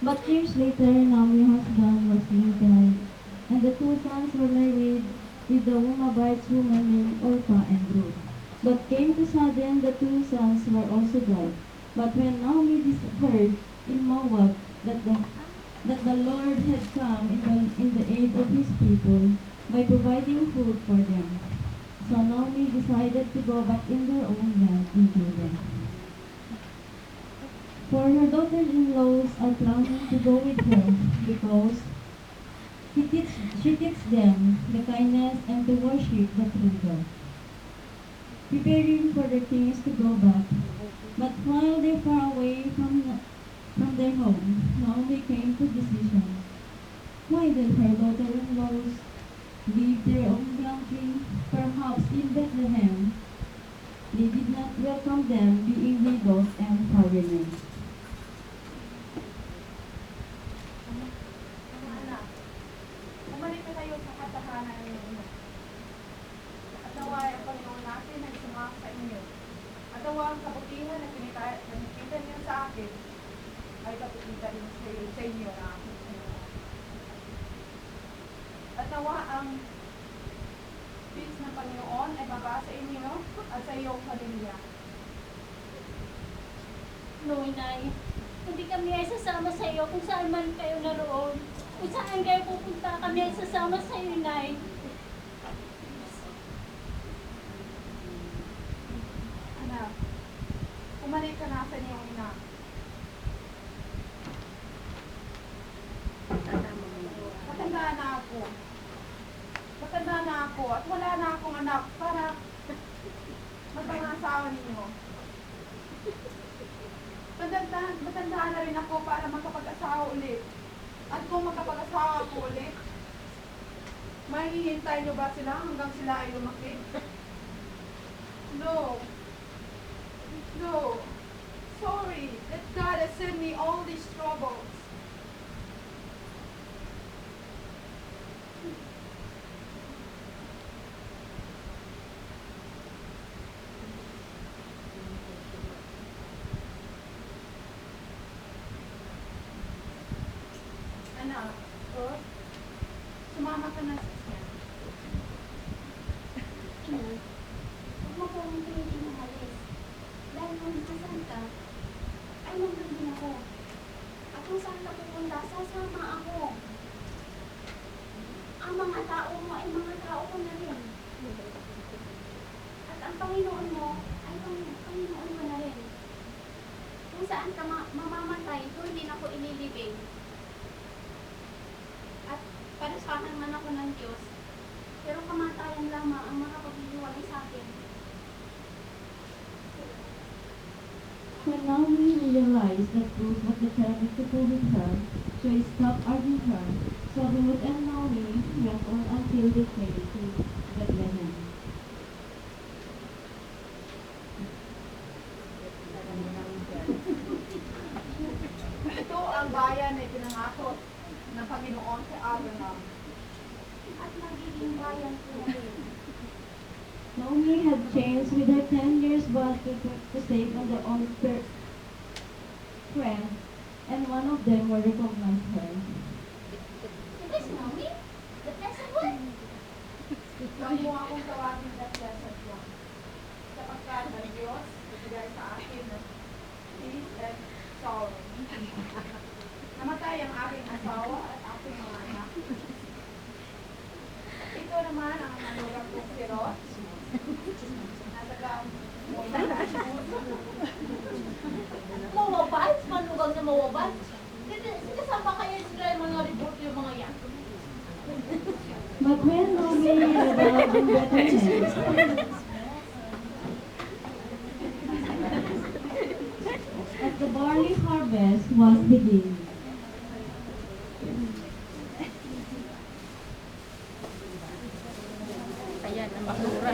But years later, Naomi's husband was died, and the two sons were married with the Moabite woman named Orpah and Ruth. But came to sudden, the two sons were also died. But when Naomi heard in Moab that the Lord had come in the aid of his people by providing food for them, so Naomi decided to go back in their own land in Judah. For her daughters-in-laws are planning to go with her because she teaches them the kindness and to worship the true God, preparing for the kings to go back. But while they're far away from their home, Naomi came to decision. Why did her daughter-in-laws leave their own country? Perhaps in Bethlehem, they did not welcome them being widows and foreigners. Mga anak, bumalik na kayo sa katahanan ninyo ina. At naway ang Panginoon natin ay sumama sa inyo. At nawa ang kabutihan na pinakita niyo sa akin ay kapitita rin sa inyo na aking Panginoon. At nawa ang peace ng Panginoon ay mabasa sa inyo at sa iyong pamilya. No, Inay. Hindi kami ay sasama sa iyo kung saan man kayo naroon. Kung saan kayo pupunta, kami ay sasama sa iyo, Inay. Anak, umalik ka na sa iyong ina. Matanda na ako. Matanda na ako at wala na akong anak para magpangasawa ninyo. Matanda na rin ako para makapag-asawa ulit. At kung makapag-asawa ako ulit, mahihintay niyo ba sila hanggang sila ay lumaki? No. No. Sorry that God has sent me all these troubles. Anak, sumama ka na sa siya. Huwag mo po ang pilitin ng halis. Dahil kung nasan ka, ay nandun din ako. At kung saan ka pupunta, sasama ako. Ang mga tao mo ay mga tao ko na rin. At ang Panginoon mo ay Panginoon mo na rin. Kung saan ka mamamatay, doon din ako ililibing. At parusahan man ako ng Diyos, pero kamatayan lamang ang makapaghihiwalay sa akin. When Naomi realized that Ruth was determined to go with her, she stopped arguing her. So Ruth and Naomi went on until they came to Bethlehem. Ito ang bayan na pinangako ng Panginoon sa Abraham. At magiging bayan ko na rin. Naomi had changed with her 10 years bond to save on their own friends, and one of them will recognize her. It is Naomi? The blessed one? Huwag mo akong tawagin na blessed one. Sapagkat ang Diyos, ibigay sa akin ng peace and sorrow. Namatay ang aking asawa at aking mga anak. Ito naman ang manugang kong si Roth. Natagang Mawabad? Manugang na mawabad? Sinasama kayo sila yung mga report yung mga yan. But when Naomi arrived in Bethlehem, as the barley harvest was beginning, Ayan, ang basura.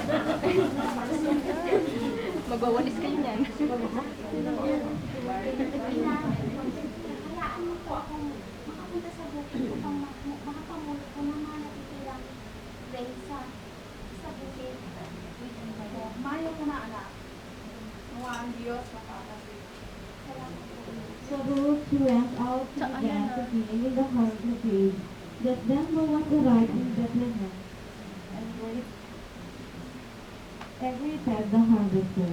Magwawalis kayo niyan. Hayaan mo po akong makapunta sa bukid upang makapamulot ko ng mga natitirang grain sa bukid. Mayo ka na anak. Nawa ang Diyos makakasig. Salamat po. so Ruth went out to began to be with the heart to feed. That then Boaz arrived in Bethlehem and greeted the harvester.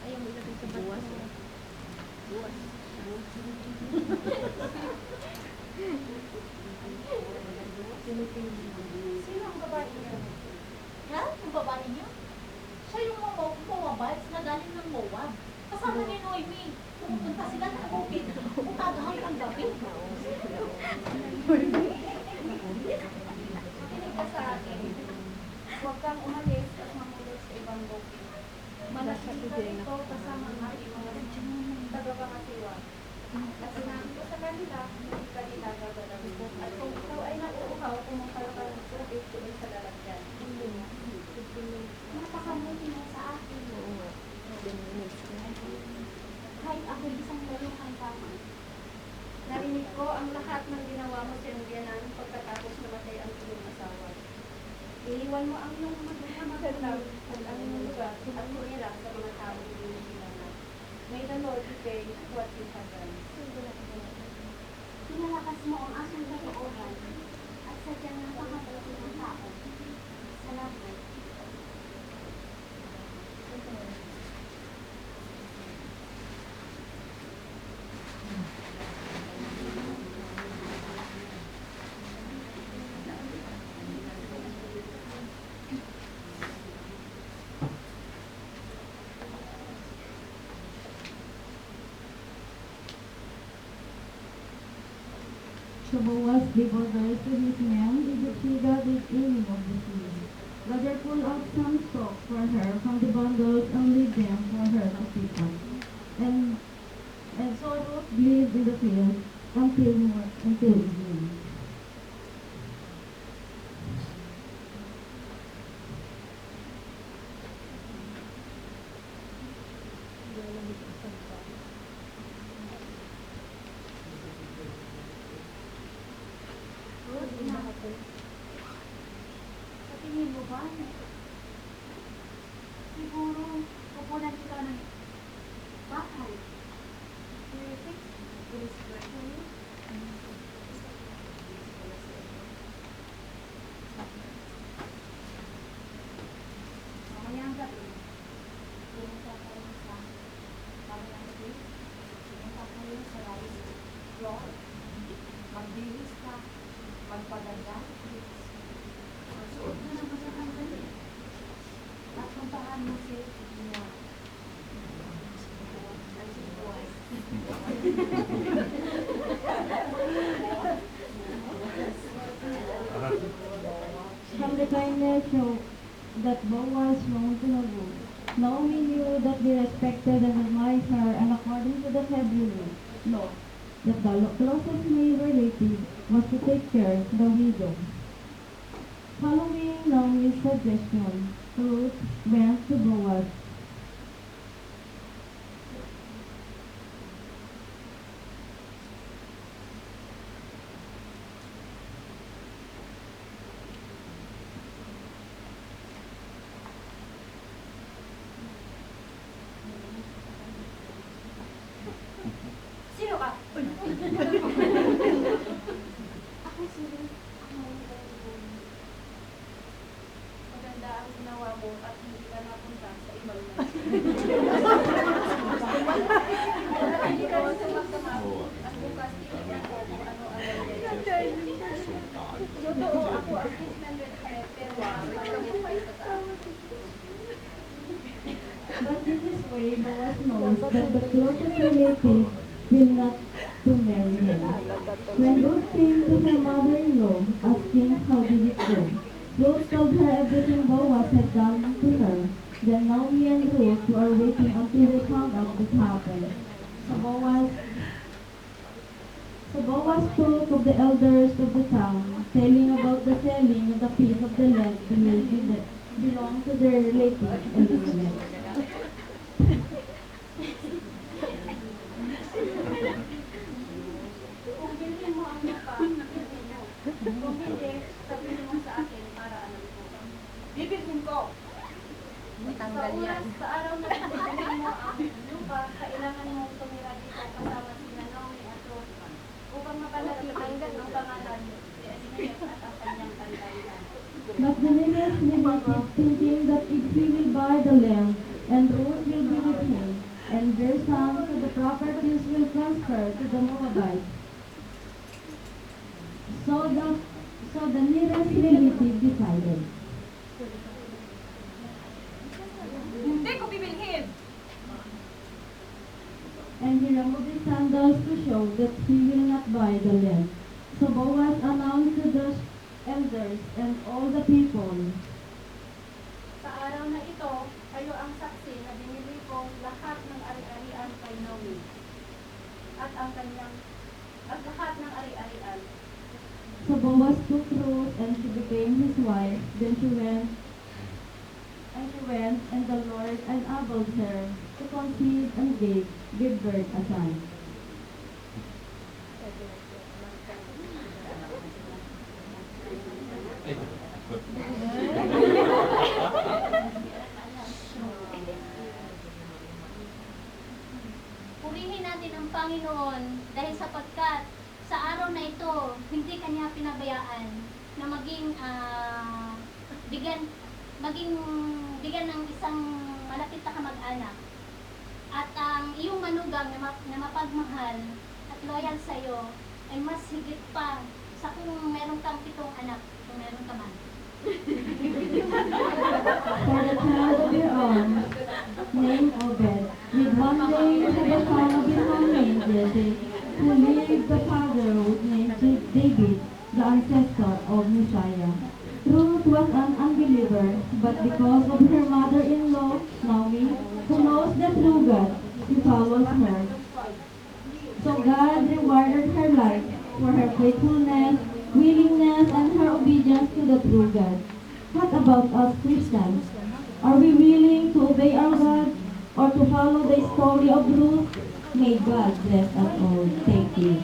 Ayaw mo ilagay sa buwas. Buwas. Sino ang babae niya? Ha? Ang babae niyo? Siya yung Moabites na galing ng Moab. Kasama ni Noemi. Pumupunta sila ng bukid. Umaga hanggang gabi. Kinig ka sa akin. Huwag kang umalis at mamulot sa ibang bukid. Manatili ka dito kasama ang aking mga tagapangasiwa. At sinabi ko sa kanila, hindi ka nila gagalaw. At kung ikaw ay nauuhaw, pumunta ka ng tubig tuloy sa lalagyan. Napakabuti mo sa akin. Oo nga. 10 minutes na. Kahit ako isang larukan lamang. Narinig ko ang lahat ng ginawa mo sa Indianan pagkatapos namatay ang iyong asawa. Iniwan mo ang iyong magandang at ang iyong lugar at tumira sa mga taong iniilanan. May the Lord repay what you have done. Pinalakas mo ang aking katoohan at sadyang napakabuti ng tao. Salamat. So Boaz gave orders to his men with she gathered any of the field. Gather full of some stalks for her from the bundles and leave them for her to pick up. And so Ruth lived in the field until evening. Ruth, ina. Sa tingin mo ba? Siguro, pupunan ikaw ng bakal. Do you think it is correct for you? Mamayang gabi, pumunta tayo sa kabilang place. Pumunta tayo sa rice floor. Magbihis ka. Magpaganda. Magsuot ka ng magandang damit. At puntahan mo si Ina. Ay, si Boaz. From the kindness show that Boaz shown to her Ruth, Naomi knew that they respected and admired her, and according to the Hebrew law, that the closest male relative was to take care of the widow. Following Naomi's suggestion, Ruth went to Boaz. Sino ka? Ako si Ruth. Ang magandang Maganda ang ginawa mo at hindi ka napunta sa ibang land. Hindi ka rin sumasamabot at bukas titignan ko kung ano ang nangyayari. Totoo, ako ang kisnan rin pero magkabuhay sa taas. But in this way, Boaz knows that the closest relative will not to marry him. When Ruth came to her mother-in-law, asking how did it go, Ruth told her everything Boaz had done to her. Then Naomi and Ruth were waiting until they found out what happened. So Boaz spoke of the elders of the town, telling about the selling of the piece of the land belonged to their relative Elimelech. Kung bilhin mo ang lupa, bilhin mo. Kung hindi, sabihin mo sa akin para alam ko. Bibilhin ko! tanggal Sa yan. sa araw na ibibigay mo ang lupa, kailangan mong tumira dito kasama si Naomi at Ruth upang mapanatili ang pangalan ni Elimelech at ang kanyang kalagayan. But the nearest relative, thinking that if he will buy the land, and Ruth will be with him, and their sons, the properties will transfer to the Moabites. So the nearest relative decided. Hindi ko bibilhin. And he removed his sandals to show that he will not buy the land. So Boaz announced to the elders and all the people, Sa araw na ito, kayo ang saksi na binili ko lahat ng ari-arian kay Naomi at lahat ng ari-arian. So Boaz took Ruth, and she became his wife. Then she went, and the Lord enabled her to conceive and give birth a son. Purihin natin ang Panginoon dahil sapagkat sa araw na ito, hindi kanya pinabayaan na bigyan ng isang malapit na kamag-anak. At ang iyong manugang na mapagmahal at loyal sa iyo ay mas higit pa sa kung meron kang 7 anak, kung meron ka man. For the child of your own, named Obed, with one day you have a son of your own named Jesse, who lived the fatherhood named David, the ancestor of Messiah. Ruth was an unbeliever, but because of her mother-in-law, Naomi, who knows the true God, she follows her. So God rewarded her life for her faithfulness, willingness, and her obedience to the true God. What about us Christians? Are we willing to obey our God or to follow the story of Ruth? May God bless us all. Thank you.